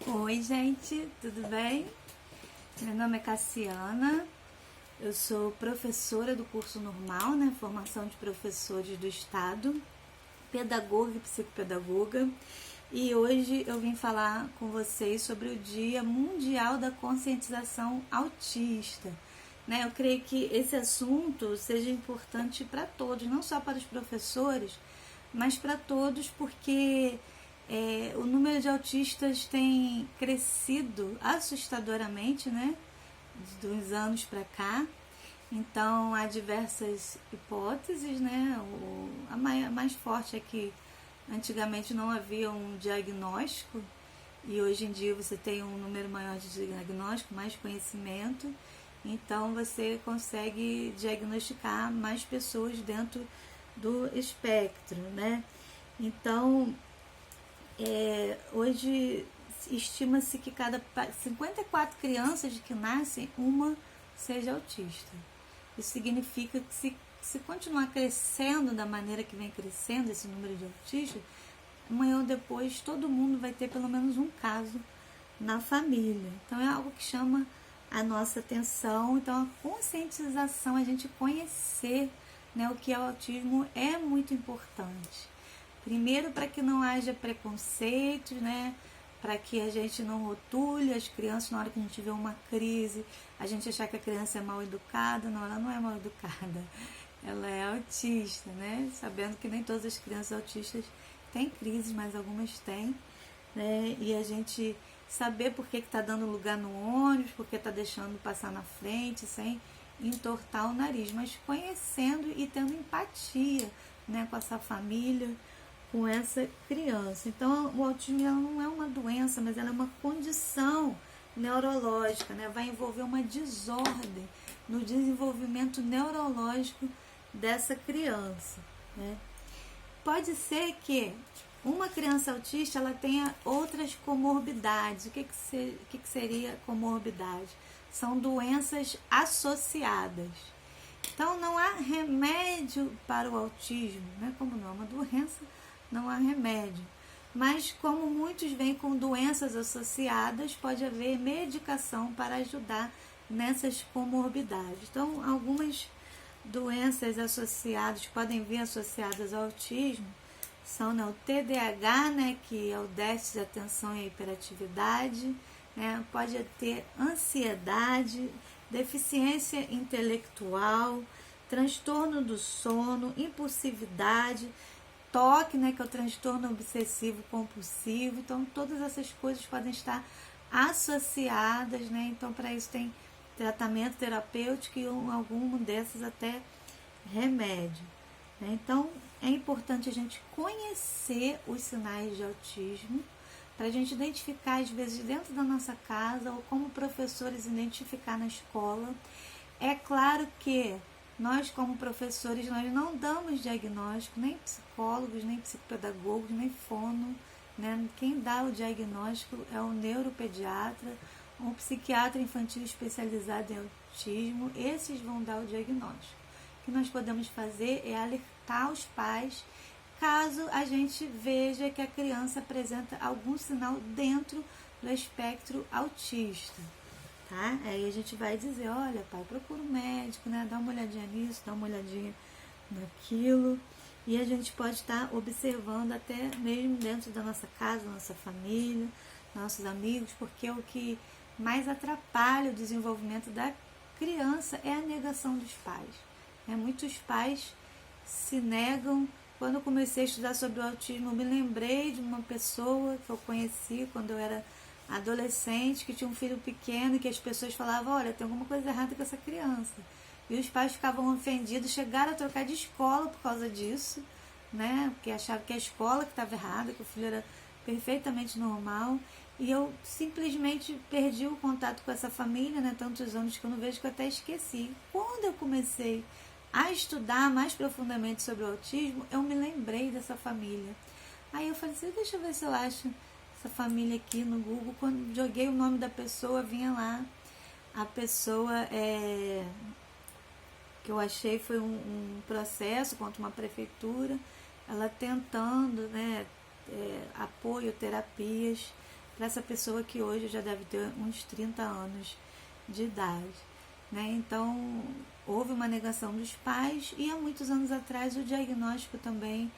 Oi, gente, tudo bem? Meu nome é Cassiana, eu sou professora do curso normal, né? Formação de professores do Estado, pedagoga e psicopedagoga, e hoje eu vim falar com vocês sobre o Dia Mundial da Conscientização Autista. Né? Eu creio que esse assunto seja importante para todos, não só para os professores, mas para todos, porque o número de autistas tem crescido assustadoramente, né? De uns anos para cá. Então há diversas hipóteses, né? A mais forte é que antigamente não havia um diagnóstico e hoje em dia você tem um número maior de diagnóstico, mais conhecimento, então você consegue diagnosticar mais pessoas dentro do espectro, né? Então, hoje estima-se que cada 54 crianças que nascem, uma seja autista. Isso significa que se continuar crescendo da maneira que vem crescendo esse número de autistas, amanhã ou depois todo mundo vai ter pelo menos um caso na família. Então é algo que chama a nossa atenção. Então a conscientização, a gente conhecer, né, o que é o autismo é muito importante. Primeiro, para que não haja preconceitos, né? Para que a gente não rotule as crianças na hora que a gente vê uma crise, a gente achar que a criança é mal educada. Não, ela não é mal educada, ela é autista, né? Sabendo que nem todas as crianças autistas têm crises, mas algumas têm, né? E a gente saber por que está dando lugar no ônibus, por que está deixando passar na frente, sem entortar o nariz, mas conhecendo e tendo empatia, né, com essa família, com essa criança. Então, o autismo não é uma doença, mas ela é uma condição neurológica, né? Vai envolver uma desordem no desenvolvimento neurológico dessa criança, né? Pode ser que uma criança autista ela tenha outras comorbidades. O que seria comorbidade? São doenças associadas. Então, não há remédio para o autismo, né? Como não é uma doença, não há remédio. Mas como muitos vêm com doenças associadas, pode haver medicação para ajudar nessas comorbidades. Então, algumas doenças associadas, podem vir associadas ao autismo, são, né, o TDAH, né, que é o déficit de atenção e hiperatividade, né, pode ter ansiedade, deficiência intelectual, transtorno do sono, impulsividade, TOC, né, que é o transtorno obsessivo compulsivo. Então todas essas coisas podem estar associadas, né? Então para isso tem tratamento terapêutico e algum dessas até remédio, né? Então é importante a gente conhecer os sinais de autismo para a gente identificar, às vezes dentro da nossa casa ou como professores identificar na escola. É claro que nós, como professores, nós não damos diagnóstico, nem psicólogos, nem psicopedagogos, nem fono, né? Quem dá o diagnóstico é o neuropediatra, um psiquiatra infantil especializado em autismo. Esses vão dar o diagnóstico. O que nós podemos fazer é alertar os pais caso a gente veja que a criança apresenta algum sinal dentro do espectro autista. Tá? Aí a gente vai dizer, olha, pai, procura um médico, né? Dá uma olhadinha nisso, dá uma olhadinha naquilo. E a gente pode estar observando até mesmo dentro da nossa casa, da nossa família, nossos amigos, porque o que mais atrapalha o desenvolvimento da criança é a negação dos pais. Muitos pais se negam. Quando eu comecei a estudar sobre o autismo, eu me lembrei de uma pessoa que eu conheci quando eu era adolescente, que tinha um filho pequeno e que as pessoas falavam, olha, tem alguma coisa errada com essa criança. E os pais ficavam ofendidos, chegaram a trocar de escola por causa disso, né? Porque achavam que a escola que estava errada, que o filho era perfeitamente normal. E eu simplesmente perdi o contato com essa família, né? Tantos anos que eu não vejo, que eu até esqueci. Quando eu comecei a estudar mais profundamente sobre o autismo, eu me lembrei dessa família. Aí eu falei assim, deixa eu ver se eu acho essa família aqui no Google. Quando joguei o nome da pessoa, vinha lá. A pessoa que eu achei foi um processo contra uma prefeitura, ela tentando, né, apoio, terapias para essa pessoa que hoje já deve ter uns 30 anos de idade, né? Então, houve uma negação dos pais e há muitos anos atrás o diagnóstico também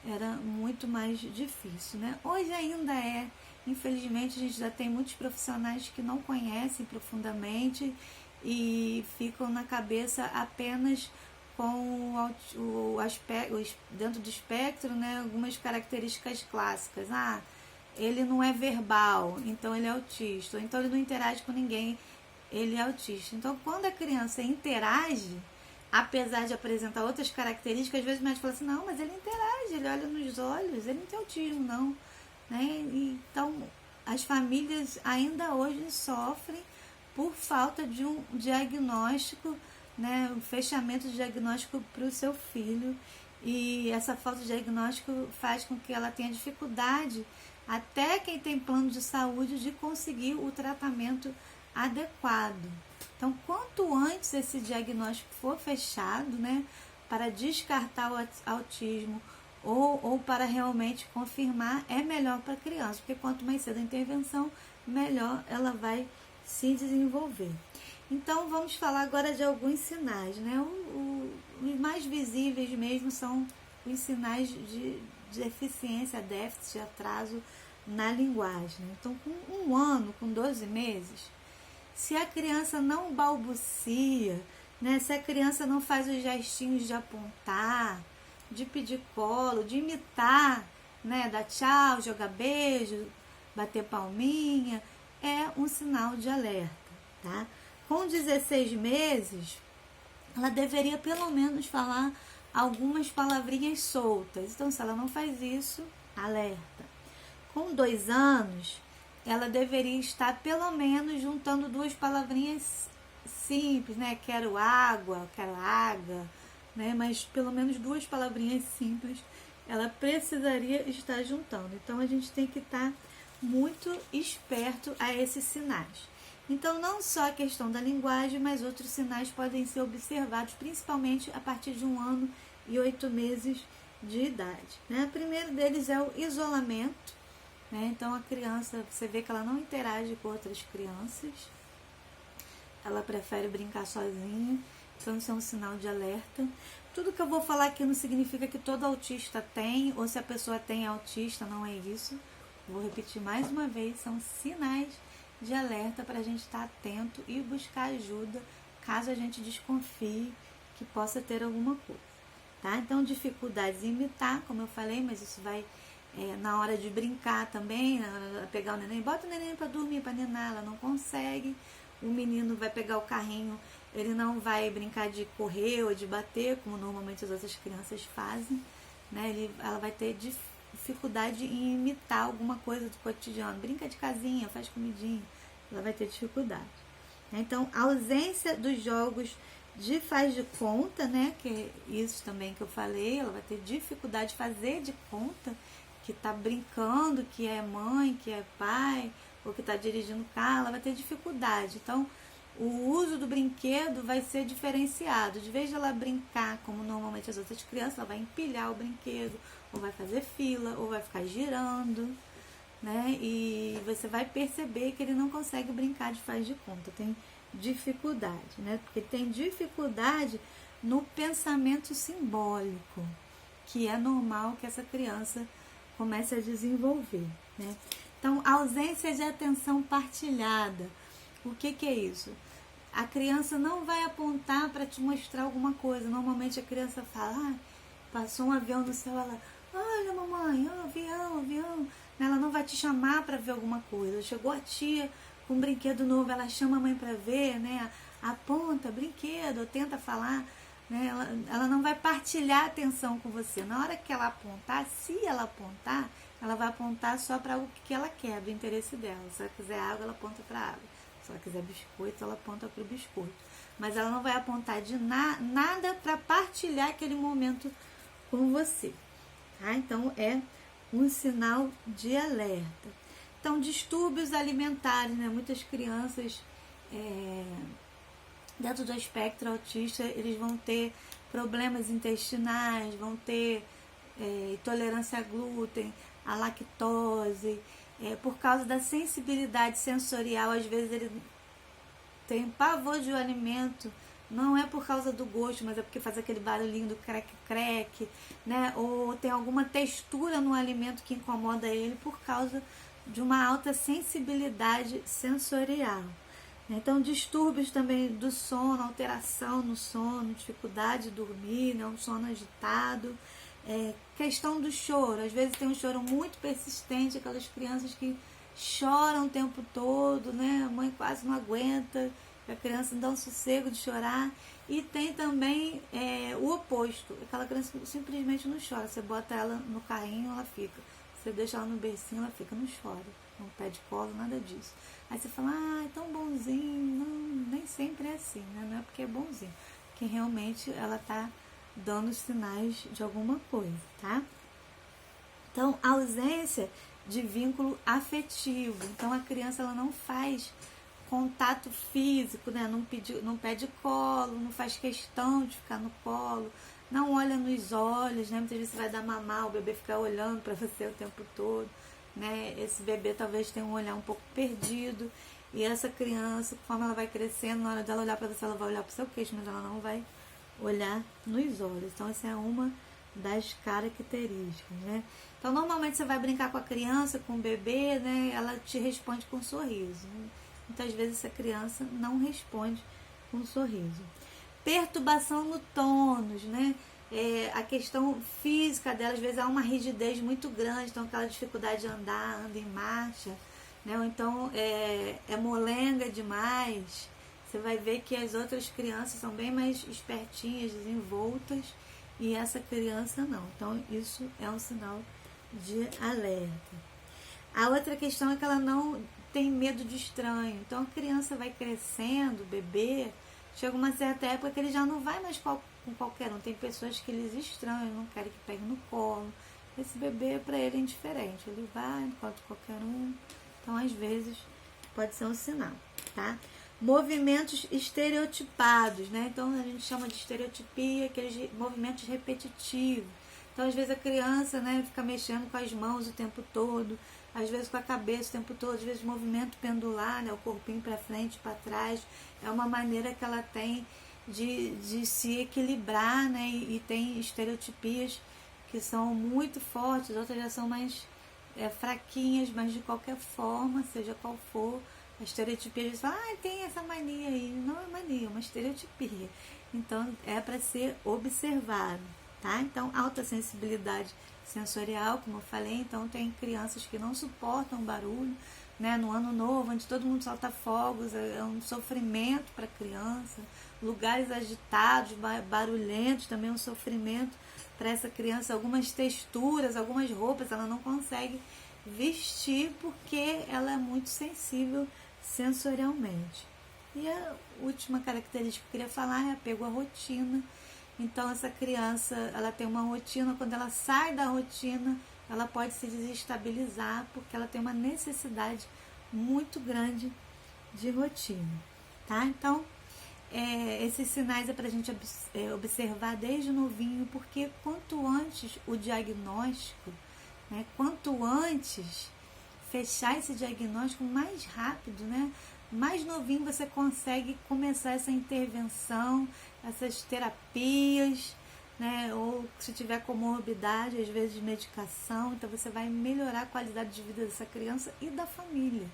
era muito mais difícil, né? Hoje ainda é, infelizmente a gente já tem muitos profissionais que não conhecem profundamente e ficam na cabeça apenas com o aspecto, dentro do espectro, né, algumas características clássicas. Ele não é verbal, então ele é autista, ou então ele não interage com ninguém, ele é autista. Então, quando a criança interage, apesar de apresentar outras características, às vezes o médico fala assim, não, mas ele interage, ele olha nos olhos, ele não tem autismo, não. Né? Então, as famílias ainda hoje sofrem por falta de um diagnóstico, né, um fechamento de diagnóstico para o seu filho, e essa falta de diagnóstico faz com que ela tenha dificuldade, até quem tem plano de saúde, de conseguir o tratamento adequado. Então, quanto antes esse diagnóstico for fechado, né, para descartar o autismo ou para realmente confirmar, é melhor para a criança, porque quanto mais cedo a intervenção, melhor ela vai se desenvolver. Então, vamos falar agora de alguns sinais, né? Os mais visíveis mesmo são os sinais de deficiência, déficit, atraso na linguagem. Então, com 1 ano, com 12 meses, se a criança não balbucia, né? Se a criança não faz os gestinhos de apontar, de pedir colo, de imitar, né? Dar tchau, jogar beijo, bater palminha, é um sinal de alerta, tá? Com 16 meses, ela deveria pelo menos falar algumas palavrinhas soltas. Então, se ela não faz isso, alerta. Com 2 anos, ela deveria estar pelo menos juntando 2 palavrinhas simples, né? Quero água, né? Mas pelo menos 2 palavrinhas simples ela precisaria estar juntando. Então, a gente tem que estar muito esperto a esses sinais. Então, não só a questão da linguagem, mas outros sinais podem ser observados, principalmente a partir de 1 ano e 8 meses de idade. Né? O primeiro deles é o isolamento. Né? Então, a criança, você vê que ela não interage com outras crianças, ela prefere brincar sozinha, então isso é um sinal de alerta. Tudo que eu vou falar aqui não significa que todo autista tem, ou se a pessoa tem autista, não é isso. Vou repetir mais uma vez, são sinais de alerta para a gente estar atento e buscar ajuda caso a gente desconfie que possa ter alguma coisa, tá? Então, dificuldades em imitar, como eu falei, mas isso vai na hora de brincar também, na hora de pegar o neném, bota o neném para dormir, para ninar, ela não consegue. O menino vai pegar o carrinho, ele não vai brincar de correr ou de bater, como normalmente as outras crianças fazem, né? Ela vai ter dificuldade em imitar alguma coisa do cotidiano. Brinca de casinha, faz comidinha, ela vai ter dificuldade. Então, a ausência dos jogos de faz de conta, né? Que é isso também que eu falei, ela vai ter dificuldade de fazer de conta que está brincando, que é mãe, que é pai, ou que está dirigindo o carro, ela vai ter dificuldade. Então, o uso do brinquedo vai ser diferenciado. De vez de ela brincar como normalmente as outras crianças, ela vai empilhar o brinquedo, ou vai fazer fila, ou vai ficar girando, né? E você vai perceber que ele não consegue brincar de faz de conta, tem dificuldade, né? Porque tem dificuldade no pensamento simbólico, que é normal que essa criança comece a desenvolver, né? Então, ausência de atenção partilhada. O que é isso? A criança não vai apontar para te mostrar alguma coisa. Normalmente a criança fala, passou um avião no céu, ela, olha mamãe, avião. Ela não vai te chamar para ver alguma coisa. Chegou a tia com um brinquedo novo, ela chama a mãe para ver, né? Aponta, brinquedo, tenta falar, né? Ela não vai partilhar a atenção com você. Na hora que ela apontar, se ela apontar, ela vai apontar só para o que ela quer, do interesse dela. Se ela quiser água, ela aponta para a água. Se ela quiser biscoito, ela aponta para o biscoito. Mas ela não vai apontar de nada para partilhar aquele momento com você. Tá? Então, é um sinal de alerta. Então, distúrbios alimentares, né? Muitas crianças dentro do espectro autista, eles vão ter problemas intestinais, vão ter intolerância a glúten, a lactose, por causa da sensibilidade sensorial, às vezes ele tem pavor de um alimento, não é por causa do gosto, mas é porque faz aquele barulhinho do creque-creque, né? Ou tem alguma textura no alimento que incomoda ele por causa de uma alta sensibilidade sensorial. Então, distúrbios também do sono, alteração no sono, dificuldade de dormir, né? Um sono agitado. Questão do choro, às vezes tem um choro muito persistente, aquelas crianças que choram o tempo todo, né? A mãe quase não aguenta, a criança não dá um sossego de chorar. E tem também o oposto, aquela criança que simplesmente não chora, você bota ela no carrinho, ela fica, você deixa ela no bercinho, ela fica, não chora, não pede colo, nada disso. Aí você fala, é tão bonzinho. Não, nem sempre é assim, né? Não é porque é bonzinho, porque realmente ela tá dando sinais de alguma coisa, tá? Então, ausência de vínculo afetivo. Então, a criança ela não faz contato físico, né? Não pede colo, não faz questão de ficar no colo, não olha nos olhos, né? Muitas vezes você vai dar mamar, o bebê fica olhando para você o tempo todo, né? Esse bebê talvez tenha um olhar um pouco perdido, e essa criança, conforme ela vai crescendo, na hora dela olhar para você, ela vai olhar para o seu queixo, mas ela não vai olhar nos olhos. Então, essa é uma das características, né? Então, normalmente você vai brincar com a criança, com o bebê, né? Ela te responde com um sorriso. Muitas vezes essa criança não responde com um sorriso. Perturbação no tônus, né? A questão física dela, às vezes há uma rigidez muito grande, então aquela dificuldade de andar, anda em marcha, né? Ou então é molenga demais. Você vai ver que as outras crianças são bem mais espertinhas, desenvoltas, e essa criança não. Então, isso é um sinal de alerta. A outra questão é que ela não tem medo de estranho. Então, a criança vai crescendo, o bebê, chega uma certa época que ele já não vai mais com qualquer um. Tem pessoas que eles estranham, não querem que pegue no colo. Esse bebê, para ele, é indiferente. Ele vai, enquanto qualquer um. Então, às vezes, pode ser um sinal, tá? Movimentos estereotipados, né? Então, a gente chama de estereotipia, aqueles movimentos repetitivos. Então, às vezes, a criança, né, fica mexendo com as mãos o tempo todo, às vezes com a cabeça o tempo todo, às vezes movimento pendular, né, o corpinho para frente, para trás. É uma maneira que ela tem de se equilibrar, né? E tem estereotipias que são muito fortes, outras já são mais fraquinhas, mas de qualquer forma, seja qual for, a estereotipia diz, tem essa mania aí. Não é mania, é uma estereotipia. Então, é para ser observado, tá? Então, alta sensibilidade sensorial, como eu falei. Então, tem crianças que não suportam barulho, né? No ano novo, onde todo mundo solta fogos, é um sofrimento para a criança. Lugares agitados, barulhentos, também é um sofrimento para essa criança. Algumas texturas, algumas roupas, ela não consegue vestir porque ela é muito sensível sensorialmente. E a última característica que eu queria falar é apego à rotina. Então, essa criança, ela tem uma rotina, quando ela sai da rotina, ela pode se desestabilizar porque ela tem uma necessidade muito grande de rotina, tá? Então, esses sinais é para a gente observar desde novinho, porque quanto antes o diagnóstico, né, quanto antes fechar esse diagnóstico, mais rápido, né, mais novinho você consegue começar essa intervenção, essas terapias, né, ou se tiver comorbidade, às vezes medicação, então você vai melhorar a qualidade de vida dessa criança e da família,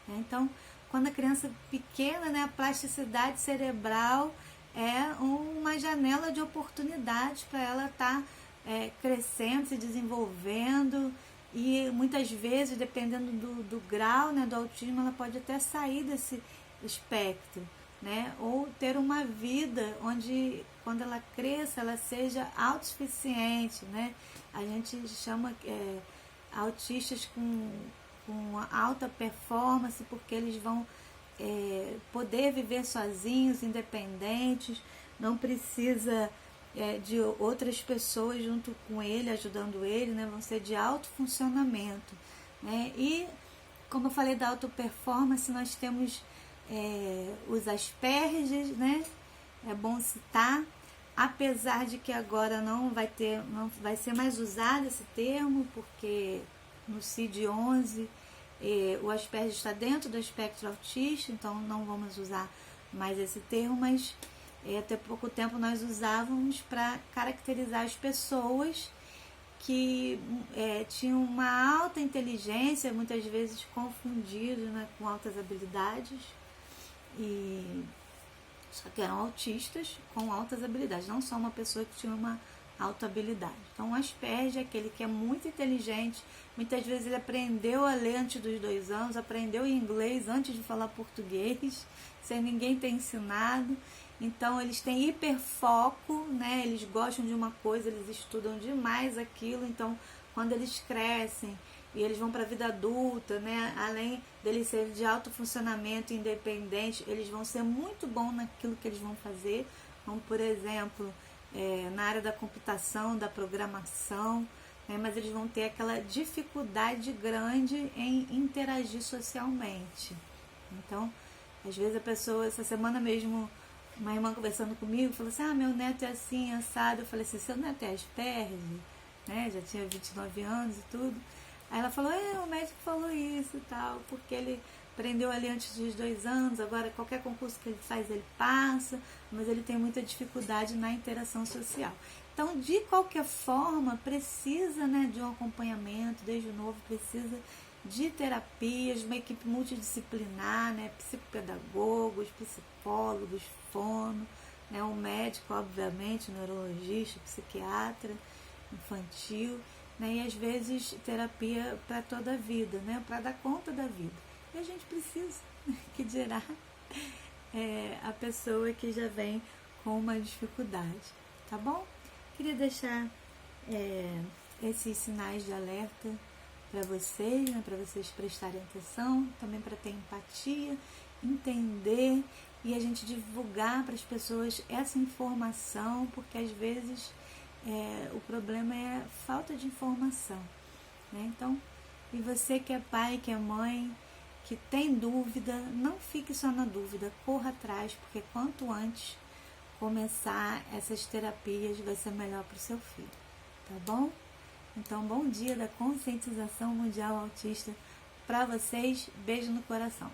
né? Então, quando a criança é pequena, né, a plasticidade cerebral é uma janela de oportunidades para ela estar crescendo, se desenvolvendo, e muitas vezes, dependendo do grau, né, do autismo, ela pode até sair desse espectro, né, ou ter uma vida onde, quando ela cresça, ela seja autossuficiente, né? A gente chama autistas com alta performance, porque eles vão poder viver sozinhos, independentes, não precisa de outras pessoas junto com ele, ajudando ele, né? Vão ser de alto funcionamento, né? E, como eu falei da auto performance, nós temos os Asperger, né? É bom citar, apesar de que agora não vai ser mais usado esse termo, porque no CID-11 O Asperger está dentro do espectro autista, então não vamos usar mais esse termo, mas até pouco tempo nós usávamos para caracterizar as pessoas que tinham uma alta inteligência, muitas vezes confundido, né, com altas habilidades, só que eram autistas com altas habilidades, não só uma pessoa que tinha uma alta habilidade. Então o Asperger é aquele que é muito inteligente, muitas vezes ele aprendeu a ler antes dos 2 anos, aprendeu inglês antes de falar português, sem ninguém ter ensinado. Então eles têm hiperfoco, né? Eles gostam de uma coisa, eles estudam demais aquilo, então quando eles crescem e eles vão para a vida adulta, né? Além deles serem de alto funcionamento independente, eles vão ser muito bons naquilo que eles vão fazer, como por exemplo, na área da computação, da programação, né? Mas eles vão ter aquela dificuldade grande em interagir socialmente. Então, às vezes a pessoa, essa semana mesmo, uma irmã conversando comigo, falou assim, meu neto é assim, assado. Eu falei assim, seu neto é Asperger, né? Já tinha 29 anos e tudo. Aí ela falou, o médico falou isso e tal, porque ele aprendeu ali antes dos 2 anos, agora qualquer concurso que ele faz, ele passa, mas ele tem muita dificuldade na interação social. Então, de qualquer forma, precisa, né, de um acompanhamento, desde novo, precisa de terapias, uma equipe multidisciplinar, né, psicopedagogos, psicólogos, fono, né, um médico, obviamente, neurologista, psiquiatra infantil, né, e às vezes terapia para toda a vida, né, para dar conta da vida. E a gente precisa, que dirá a pessoa que já vem com uma dificuldade, tá bom? Queria deixar esses sinais de alerta para vocês, né, para vocês prestarem atenção, também para ter empatia, entender e a gente divulgar para as pessoas essa informação, porque às vezes o problema é a falta de informação, né? Então, e você que é pai, que é mãe, que tem dúvida, não fique só na dúvida, corra atrás, porque quanto antes começar essas terapias vai ser melhor para o seu filho, tá bom? Então, bom dia da conscientização mundial autista para vocês, beijo no coração.